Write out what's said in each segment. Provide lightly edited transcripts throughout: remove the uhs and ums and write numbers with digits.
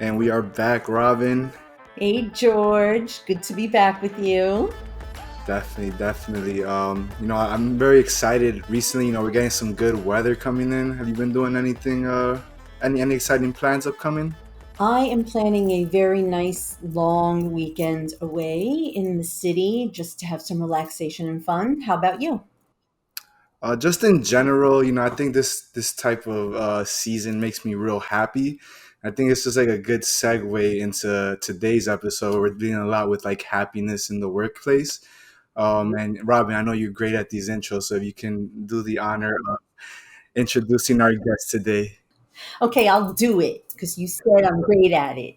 And we are back, Robin. Hey, George. Good to be back with you. Definitely, definitely. I'm very excited. Recently, we're getting some good weather coming in. Have you been doing anything? Any exciting plans upcoming? I am planning a very nice long weekend away in the city just to have some relaxation and fun. How about you? Just in general, I think this type of season makes me real happy. I think it's just like a good segue into today's episode. We're dealing a lot with like happiness in the workplace. And Robin, I know you're great at these intros, so if you can do the honor of introducing our guest today. Okay, I'll do it because you said I'm great at it.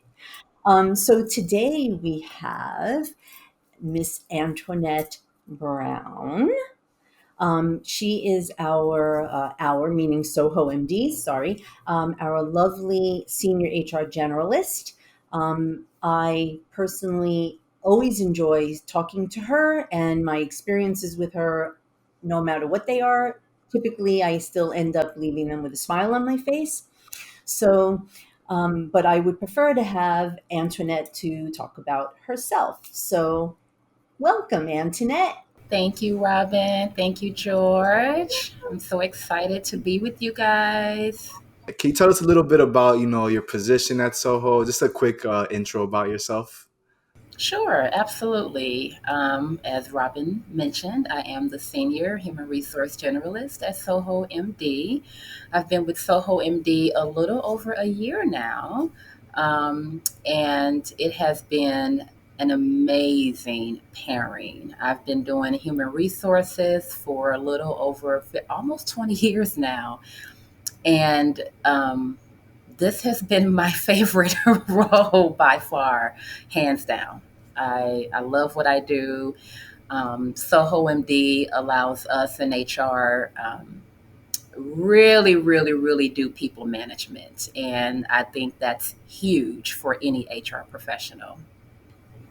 So today we have Miss Antoinette Brown. She is our meaning SohoMD, sorry, our lovely senior HR generalist. I personally always enjoy talking to her, and my experiences with her, no matter what they are, typically I still end up leaving them with a smile on my face. So, but I would prefer to have Antoinette to talk about herself. So, welcome, Antoinette. Thank you, Robin. Thank you, George. I'm so excited to be with you guys. Can you tell us a little bit about your position at Soho? Just a quick intro about yourself. Sure, absolutely. As Robin mentioned, I am the Senior Human Resource Generalist at SohoMD. I've been with SohoMD a little over a year now, and it has been an amazing pairing. I've been doing human resources for a little over almost 20 years now, and this has been my favorite role by far, hands down. I love what I do. Soho MD allows us in HR really, really, really do people management. And I think that's huge for any HR professional.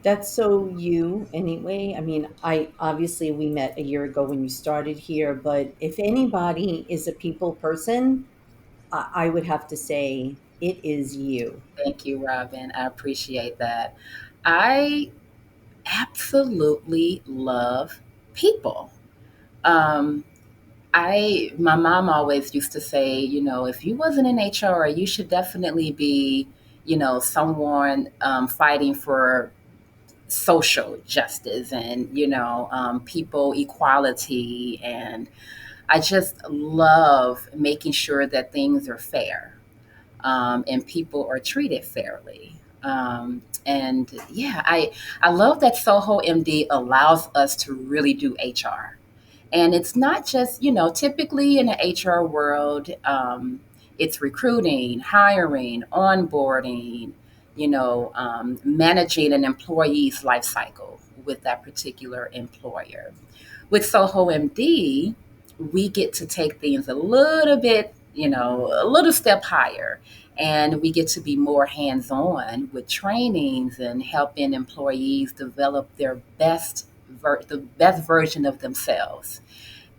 That's so you anyway. I mean, I obviously we met a year ago when you started here, but if anybody is a people person, I would have to say it is you. Thank you, Robin. I appreciate that. I absolutely love people. Um, my mom always used to say, if you wasn't in HR, you should definitely be, someone fighting for social justice and people equality. And I just love making sure that things are fair, and people are treated fairly. And yeah, I love that Soho MD allows us to really do HR. And it's not just, typically in the HR world, it's recruiting, hiring, onboarding, managing an employee's life cycle with that particular employer. With Soho MD, we get to take things a little bit, a little step higher. And we get to be more hands on with trainings and helping employees develop the best version of themselves.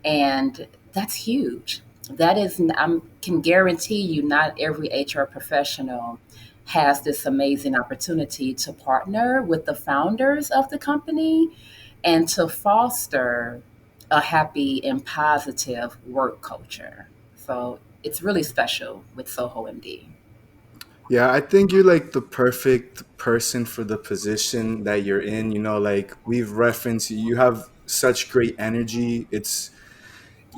And that's huge. That is, I can guarantee you, not every HR professional has this amazing opportunity to partner with the founders of the company and to foster a happy and positive work culture. So it's really special with Soho MD. Yeah, I think you're like the perfect person for the position that you're in. Like we've referenced, you have such great energy. It's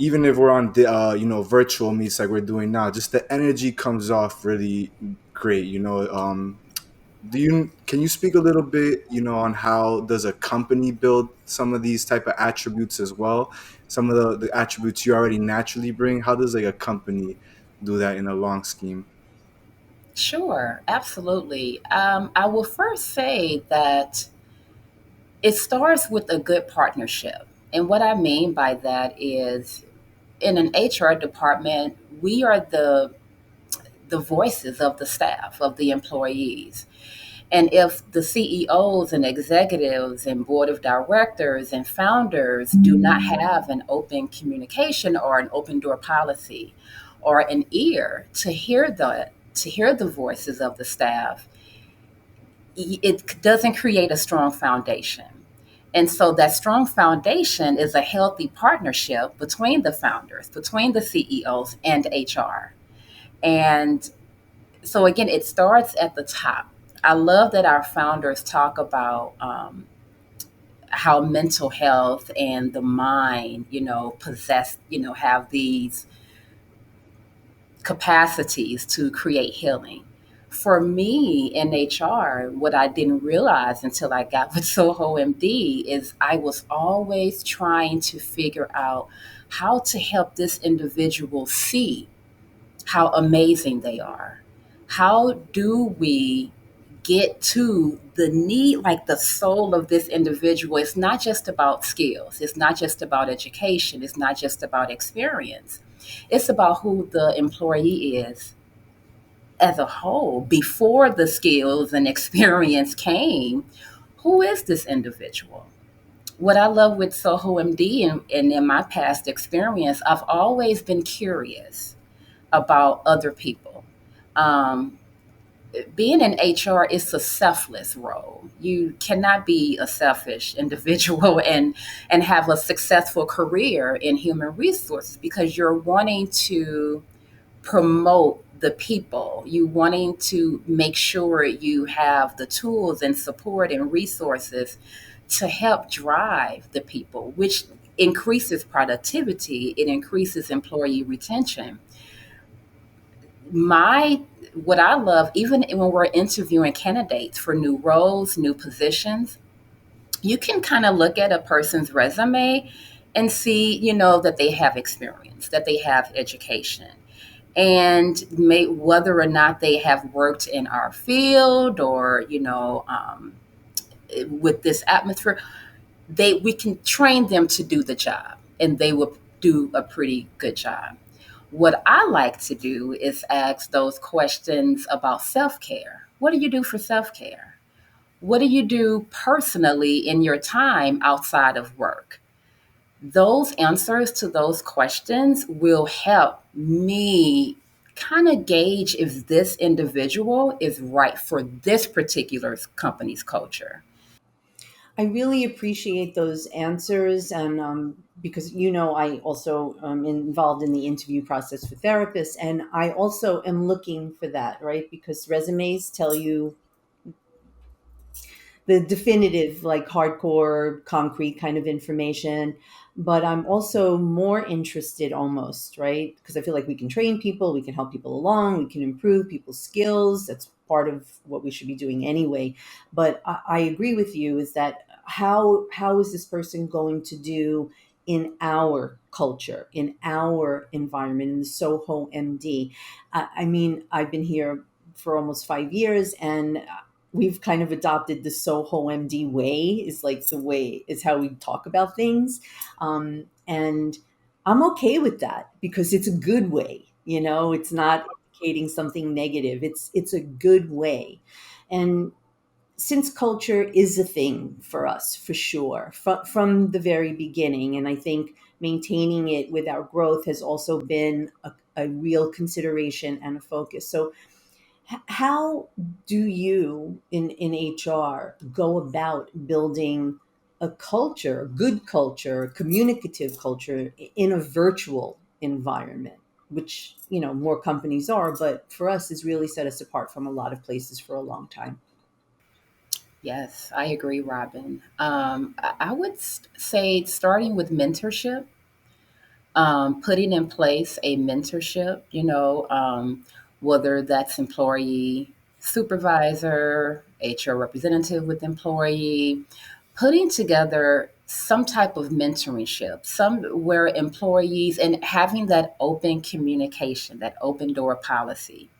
even if we're on the virtual meets like we're doing now, just the energy comes off really great. Do you can you speak a little bit on how does a company build some of these type of attributes as well? Some of the attributes you already naturally bring. How does like a company do that in a long scheme? Sure, absolutely. I will first say that it starts with a good partnership. And what I mean by that is in an HR department, we are the voices of the staff, of the employees. And if the CEOs and executives and board of directors and founders do not have an open communication or an open door policy or an ear to hear to hear the voices of the staff, it doesn't create a strong foundation. And so that strong foundation is a healthy partnership between the founders, between the CEOs and HR. And so again, it starts at the top. I love that our founders talk about how mental health and the mind, have these capacities to create healing. For me in HR, what I didn't realize until I got with SohoMD is I was always trying to figure out how to help this individual see how amazing they are. How do we get to the need, like the soul of this individual? It's not just about skills, it's not just about education, it's not just about experience. It's about who the employee is as a whole. Before the skills and experience came, who is this individual? What I love with SohoMD and in my past experience, I've always been curious about other people. Um, Being in HR is a selfless role. You cannot be a selfish individual and have a successful career in human resources because you're wanting to promote the people. You wanting to make sure you have the tools and support and resources to help drive the people, which increases productivity, it increases employee retention. My What I love, even when we're interviewing candidates for new roles, new positions, you can kind of look at a person's resume and see, that they have experience, that they have education, and whether or not they have worked in our field or, with this atmosphere, we can train them to do the job, and they will do a pretty good job. What I like to do is ask those questions about self care. What do you do for self care? What do you do personally in your time outside of work? Those answers to those questions will help me kind of gauge if this individual is right for this particular company's culture. I really appreciate those answers, and because I also am involved in the interview process for therapists, and I also am looking for that, right? Because resumes tell you the definitive, like hardcore, concrete kind of information. But I'm also more interested almost, right? Because I feel like we can train people, we can help people along, we can improve people's skills. That's part of what we should be doing anyway. But I agree with you is that how is this person going to do in our culture, in our environment, in the Soho MD? I mean, I've been here for almost 5 years, and we've kind of adopted the Soho MD way, is like the way is how we talk about things. And I'm okay with that because it's a good way, it's not indicating something negative. It's a good way. And since culture is a thing for us, for sure, from the very beginning, and I think maintaining it with our growth has also been a real consideration and a focus. So how do you in HR go about building a culture, a good culture, a communicative culture in a virtual environment, which, more companies are, but for us has really set us apart from a lot of places for a long time. Yes, I agree, Robin. I would say starting with mentorship, putting in place a mentorship, whether that's employee supervisor, HR representative with employee, putting together some type of mentorship, some where employees and having that open communication, that open door policy,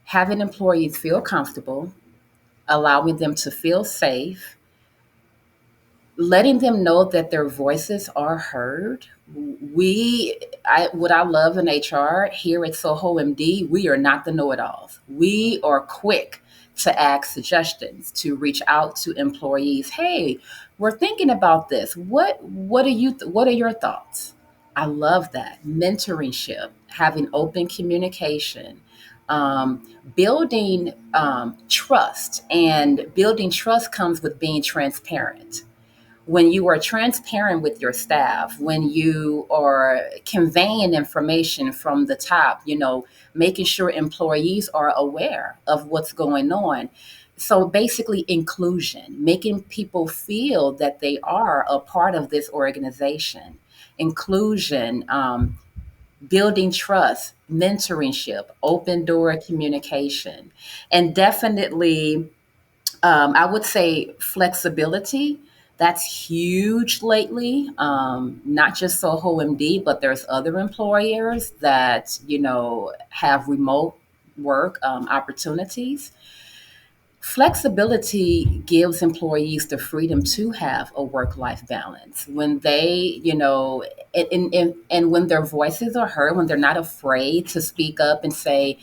having employees feel comfortable, allowing them to feel safe, letting them know that their voices are heard. What I love in HR here at SohoMD, we are not the know-it-alls. We are quick to ask suggestions, to reach out to employees. Hey, we're thinking about this. What are your thoughts? I love that mentorship, having open communication, um, building trust, and building trust comes with being transparent. When you are transparent with your staff, when you are conveying information from the top, making sure employees are aware of what's going on. So basically, inclusion, making people feel that they are a part of this organization. Inclusion, building trust, mentorship, open door communication, and definitely I would say flexibility. That's huge lately. Not just Soho MD, but there's other employers that have remote work opportunities. Flexibility gives employees the freedom to have a work-life balance when they, and when their voices are heard, when they're not afraid to speak up and say,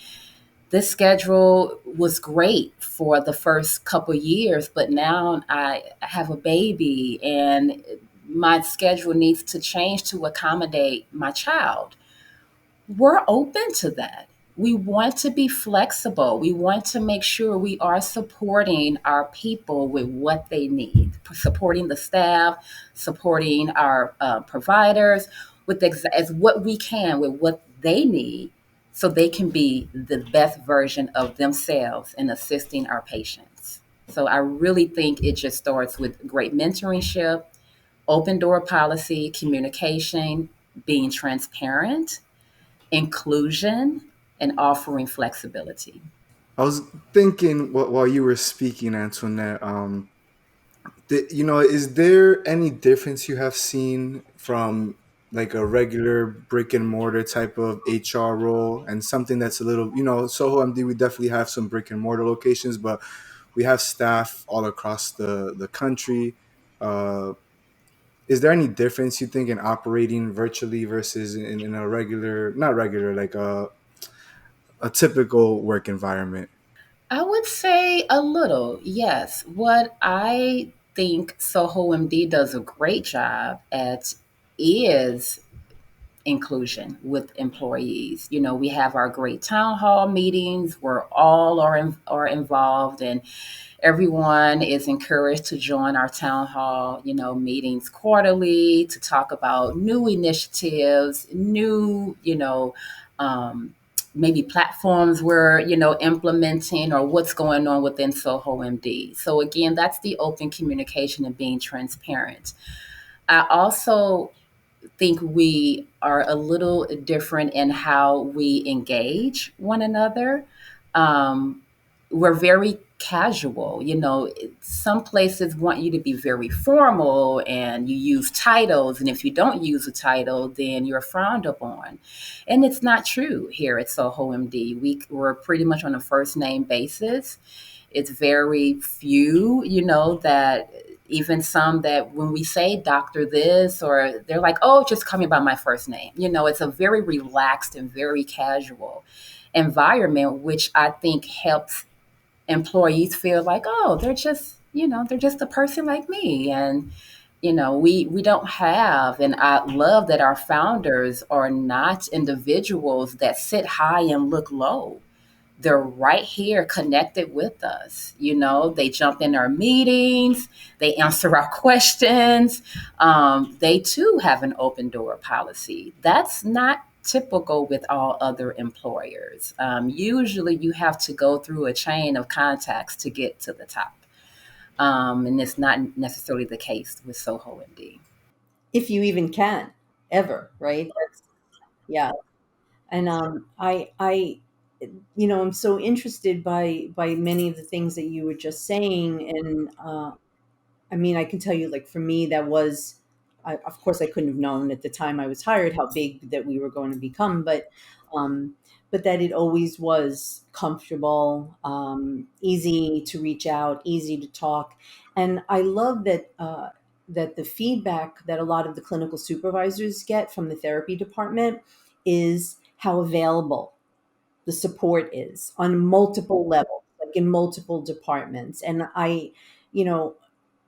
this schedule was great for the first couple years, but now I have a baby and my schedule needs to change to accommodate my child. We're open to that. We want to be flexible. We want to make sure we are supporting our people with what they need, supporting the staff, supporting our providers with as what we can with what they need, so they can be the best version of themselves in assisting our patients. So I really think it just starts with great mentorship, open door policy, communication, being transparent, inclusion, and offering flexibility. I was thinking while you were speaking, Antoinette. Is there any difference you have seen from like a regular brick and mortar type of HR role and something that's a little, Soho MD, we definitely have some brick and mortar locations, but we have staff all across the country. Uh, is there any difference you think in operating virtually versus in a regular, not regular, like a typical work environment? I would say a little, yes. What I think Soho MD does a great job at is inclusion with employees. We have our great town hall meetings where all are involved, and everyone is encouraged to join our town hall, meetings quarterly to talk about new initiatives, new, maybe platforms we're, implementing, or what's going on within Soho MD. So again, that's the open communication and being transparent. I also think we are a little different in how we engage one another. Um, we're very casual. Some places want you to be very formal and you use titles. And if you don't use a title, then you're frowned upon. And it's not true here at Soho MD. We're pretty much on a first name basis. It's very few, that even some that when we say doctor this, or they're like, oh, just call me by my first name. It's a very relaxed and very casual environment, which I think helps employees feel like, oh, they're just a person like me. And, we don't have, and I love that our founders are not individuals that sit high and look low. They're right here connected with us. They jump in our meetings, they answer our questions. They too have an open door policy. That's not typical with all other employers. Usually you have to go through a chain of contacts to get to the top. And it's not necessarily the case with Soho MD. If you even can, ever, right? Yeah. And I'm so interested by many of the things that you were just saying, and I mean, I can tell you, like, for me, that was, of course, I couldn't have known at the time I was hired how big that we were going to become, um, but that it always was comfortable, easy to reach out, easy to talk, and I love that that the feedback that a lot of the clinical supervisors get from the therapy department is how available the support is on multiple levels, like in multiple departments, and you know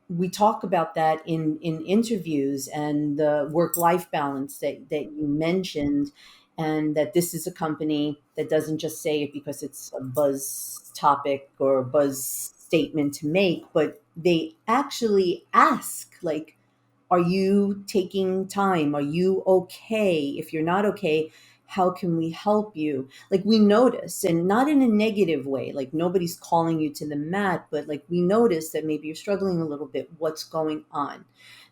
we talk about that in interviews, and the work life balance that you mentioned and that this is a company that doesn't just say it because it's a buzz topic or a buzz statement to make, but they actually ask, like, are you taking time? Are you okay? If you're not okay, how can we help you? Like, we notice, and not in a negative way, like nobody's calling you to the mat, but like we notice that maybe you're struggling a little bit. What's going on?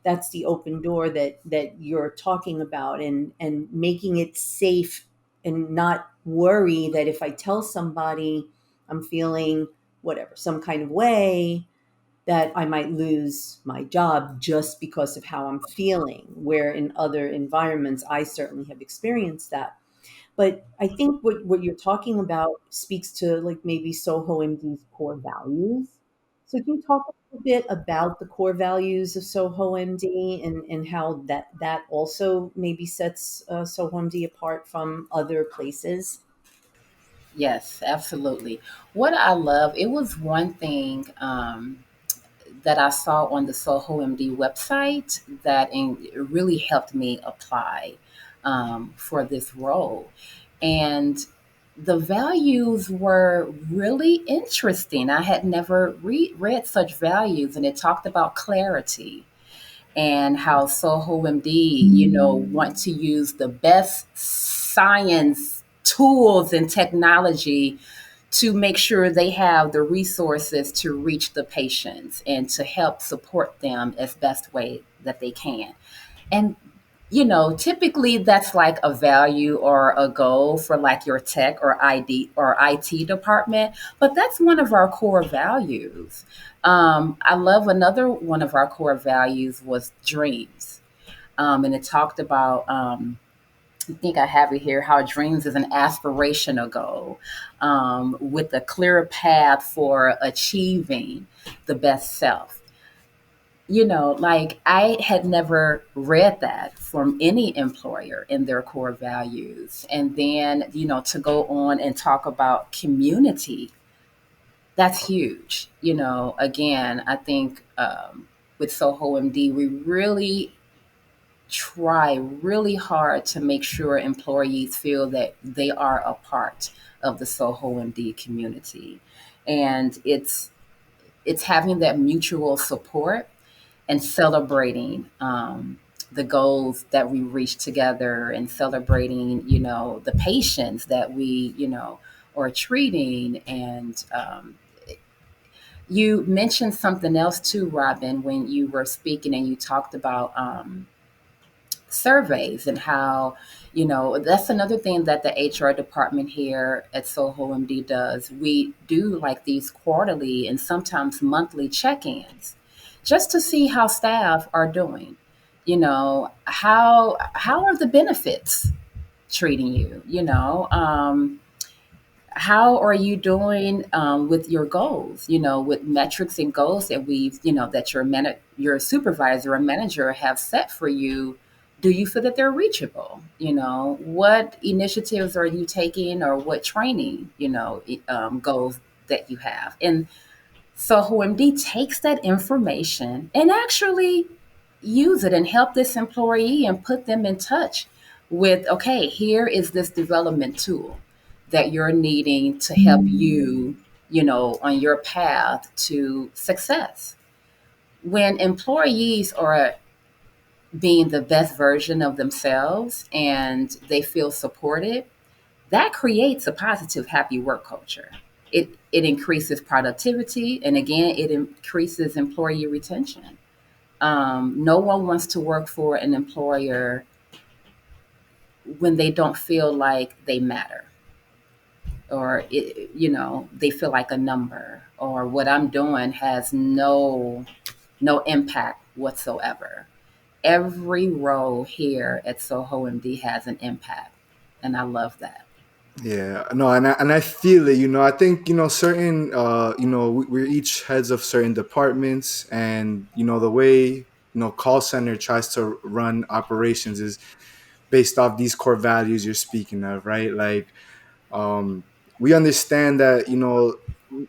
That's the open door that you're talking about, and making it safe, and not worry that if I tell somebody I'm feeling whatever, some kind of way, that I might lose my job just because of how I'm feeling, where in other environments, I certainly have experienced that. But I think what you're talking about speaks to like maybe Soho MD's core values. So can you talk a little bit about the core values of Soho MD, and how that also maybe sets Soho MD apart from other places? Yes, absolutely. What I love, it was one thing that I saw on the Soho MD website that it really helped me apply for this role. And the values were really interesting. I had never read such values, and it talked about clarity and how Soho MD, want to use the best science tools and technology to make sure they have the resources to reach the patients and to help support them as best way that they can. And typically that's like a value or a goal for like your tech or ID or IT department, but that's one of our core values. I love another one of our core values was dreams. And it talked about, I think I have it here, how dreams is an aspirational goal with a clear path for achieving the best self. Like I had never read that from any employer in their core values. And then, to go on and talk about community, that's huge. Again, I think with Soho MD, we really try really hard to make sure employees feel that they are a part of the Soho MD community. And it's having that mutual support and celebrating the goals that we reach together, and celebrating, the patients that we, are treating. And you mentioned something else too, Robin, when you were speaking, and you talked about surveys, and how, that's another thing that the HR department here at Soho MD does. We do like these quarterly and sometimes monthly check-ins just to see how staff are doing. How are the benefits treating you? How are you doing with your goals? With metrics and goals that that your supervisor or manager have set for you. Do you feel that they're reachable? What initiatives are you taking, or what training goals that you have? And so OMD takes that information and actually use it and help this employee and put them in touch with, okay, here is this development tool that you're needing to help you, on your path to success. When employees are being the best version of themselves and they feel supported, that creates a positive, happy work culture. It increases productivity, and again, it increases employee retention. No one wants to work for an employer when they don't feel like they matter, or they feel like a number, or what I'm doing has no impact whatsoever. Every role here at Soho MD has an impact, and I love that. Yeah, no, and I feel it. I think certain. We're each heads of certain departments, and the way call center tries to run operations is based off these core values you're speaking of, right? Like, um, we understand that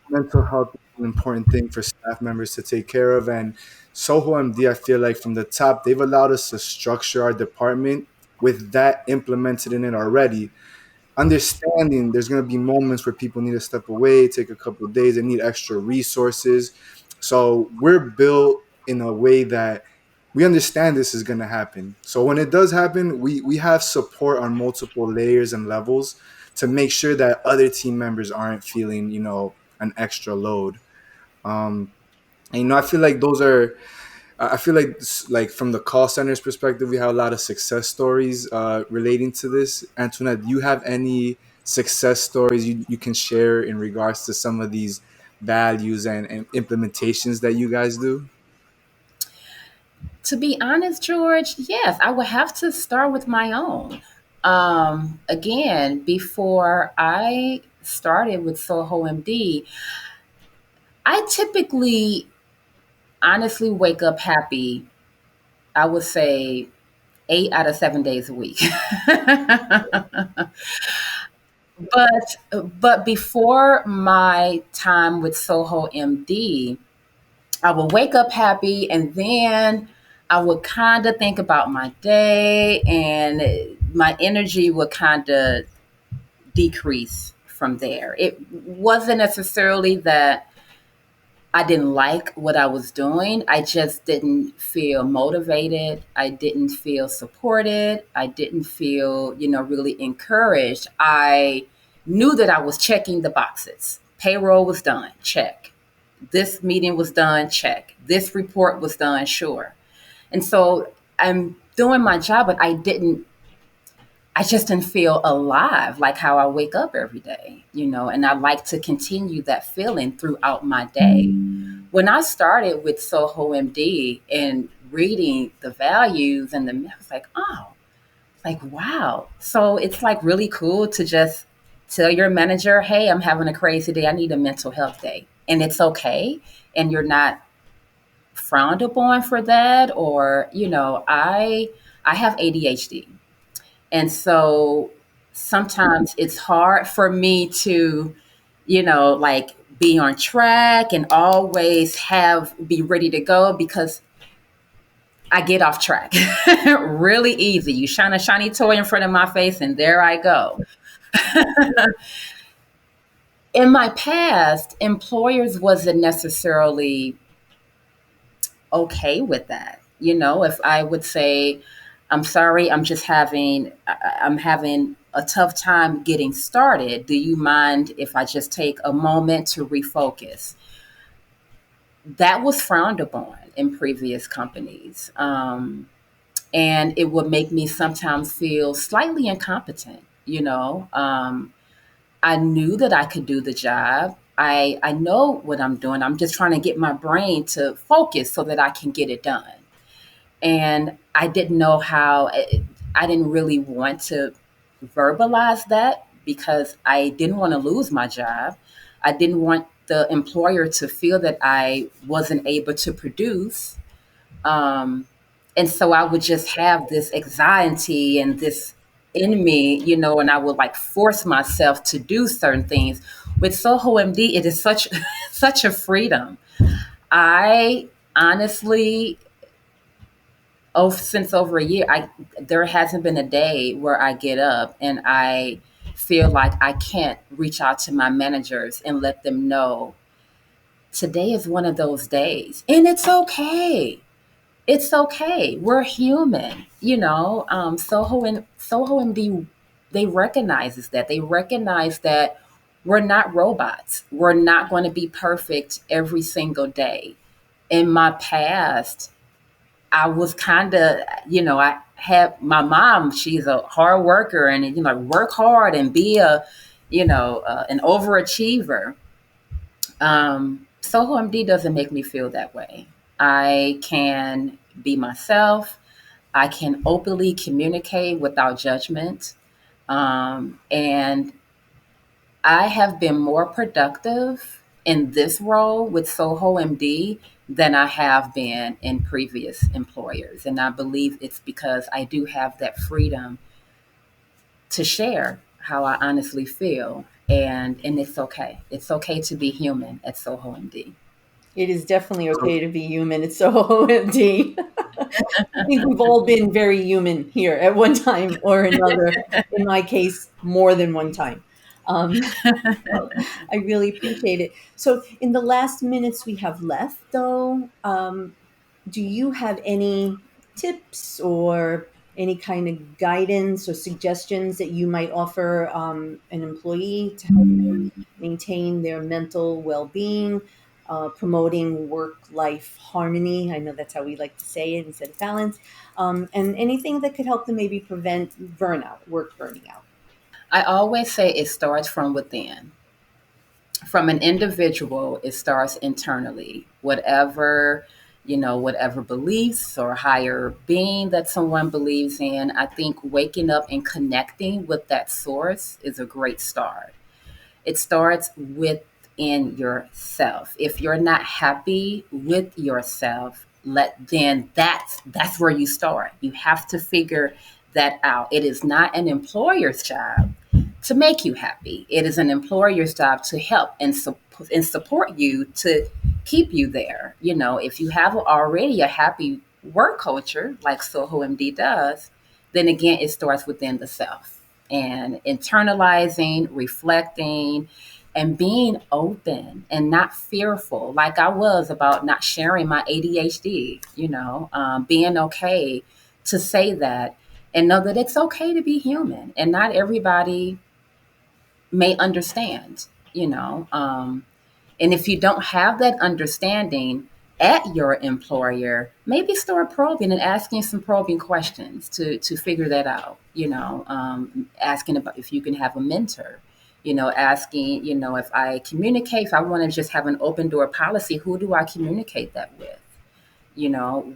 mental health is an important thing for staff members to take care of, and Soho MD, I feel like from the top, they've allowed us to structure our department with that implemented in it already, understanding there's going to be moments where people need to step away, take a couple of days, they need extra resources. So we're built in a way that we understand this is going to happen. So when it does happen, we have support on multiple layers and levels to make sure that other team members aren't feeling, an extra load. Um, and I feel like those are I feel like from the call center's perspective, we have a lot of success stories relating to this. Antoinette, do you have any success stories you can share in regards to some of these values and implementations that you guys do? To be honest, George, yes, I would have to start with my own. Again, before I started with SohoMD, I typically honestly wake up happy. I would say 8 out of 7 days a week. but before my time with Soho MD, I would wake up happy, and then I would kind of think about my day, and my energy would kind of decrease from there. It wasn't necessarily that I didn't like what I was doing. I just didn't feel motivated. I didn't feel supported. I didn't feel, really encouraged. I knew that I was checking the boxes. Payroll was done, check. This meeting was done, check. This report was done, sure. And so I'm doing my job, but I just didn't feel alive like how I wake up every day, and I like to continue that feeling throughout my day. When I started with Soho MD and reading the values and I was like, oh, like, wow. So it's like really cool to just tell your manager, hey, I'm having a crazy day. I need a mental health day. And it's okay. And you're not frowned upon for that. Or, I have ADHD. And so sometimes it's hard for me to, like be on track and always be ready to go because I get off track really easy. You shine a shiny toy in front of my face and there I go. In my past, employers wasn't necessarily okay with that. If I would say, I'm sorry, I'm having a tough time getting started. Do you mind if I just take a moment to refocus? That was frowned upon in previous companies. And it would make me sometimes feel slightly incompetent. I knew that I could do the job. I know what I'm doing. I'm just trying to get my brain to focus so that I can get it done. And I didn't know how, I didn't really want to verbalize that because I didn't want to lose my job. I didn't want the employer to feel that I wasn't able to produce. Um, and so I would just have this anxiety and this in me, and I would like force myself to do certain things. With Soho MD, it is such such a freedom. I honestly, since over a year, there hasn't been a day where I get up and I feel like I can't reach out to my managers and let them know today is one of those days, and it's okay. It's okay. We're human, Soho MD, they recognizes that. They recognize that we're not robots. We're not going to be perfect every single day. In my past, I was kind of, I had my mom. She's a hard worker, and work hard and be an overachiever. Soho MD doesn't make me feel that way. I can be myself. I can openly communicate without judgment. And I have been more productive in this role with Soho MD than I have been in previous employers. And I believe it's because I do have that freedom to share how I honestly feel. And it's okay. It's okay to be human at Soho MD. It is definitely So, okay to be human. It's so OMD. I think we've all been very human here at one time or another. In my case, more than one time. Um, so I really appreciate it. So, in the last minutes we have left, though, do you have any tips or any kind of guidance or suggestions that you might offer an employee to help them maintain their mental well-being, promoting work-life harmony? I know that's how we like to say it instead of balance, and anything that could help them maybe prevent burnout, work burning out. I always say it starts from within. From an individual, it starts internally. Whatever beliefs or higher being that someone believes in, I think waking up and connecting with that source is a great start. It starts within yourself. If you're not happy with yourself, that's where you start. You have to figure that out. It is not an employer's job to make you happy. It is an employer's job to help and support you to keep you there. If you have already a happy work culture like SohoMD does, then again, it starts within the self and internalizing, reflecting, and being open and not fearful, like I was about not sharing my ADHD, being okay to say that and know that it's okay to be human and not everybody may understand, you know. And if you don't have that understanding at your employer, maybe start probing and asking some probing questions to figure that out. Asking about if you can have a mentor. Asking, if I communicate, if I want to just have an open door policy, who do I communicate that with?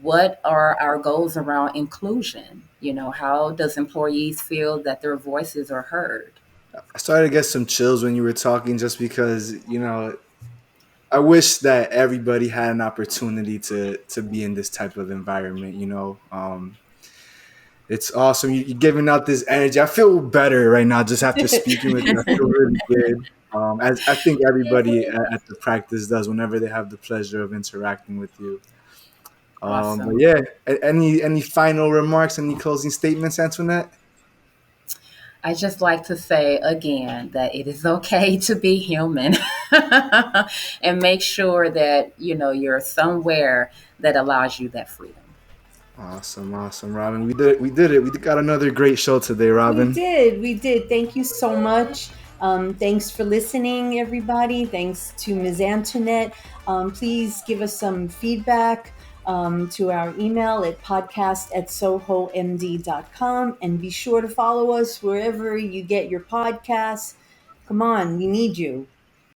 What are our goals around inclusion? How does employees feel that their voices are heard? I started to get some chills when you were talking, just because I wish that everybody had an opportunity to be in this type of environment. It's awesome. You're giving out this energy. I feel better right now just after speaking with you. I feel really good. As I think everybody at the practice does whenever they have the pleasure of interacting with you. But Awesome. yeah, any final remarks? Any closing statements, Antoinette? I just like to say again that it is okay to be human and make sure that you're somewhere that allows you that freedom. Awesome, awesome, Robin. We did it. We did it. We got another great show today, We Robin. did. We did. Thank you so much. Thanks for listening, everybody. Thanks to Ms. Antoinette. Please give us some feedback to our email at podcast@sohomd.com. And be sure to follow us wherever you get your podcasts. Come on, we need you.